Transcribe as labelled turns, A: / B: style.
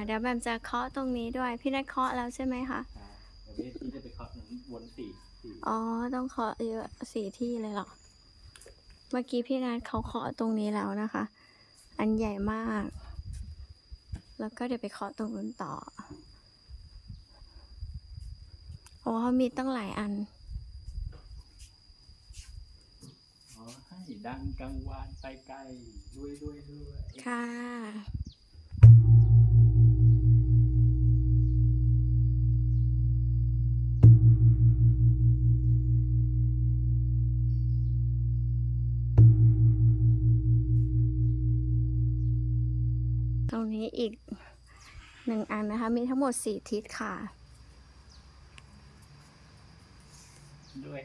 A: เดี๋ยวแบมจะเคาะตรงนี้ด้วยพี่นัทเคาะแล้วใช่ไหมคะ
B: เดี๋ยวพี่จะไปเคาะวนสี่
A: อ๋อต้องเคาะเยอะ4 ที่เลยเหรอเมื่อกี้พี่นัทเขาเคาะตรงนี้แล้วนะคะอันใหญ่มากแล้วก็เดี๋ยวไปเคาะตรงนู้นต่อโอ้เขามีตั้งหลายอัน
B: ขอให้ดังกังวานไปไกลด้วย
A: ค่ะตรงนี้อีก1 อันนะคะมีทั้งหมด4 ทิศค่ะ
B: ด้วย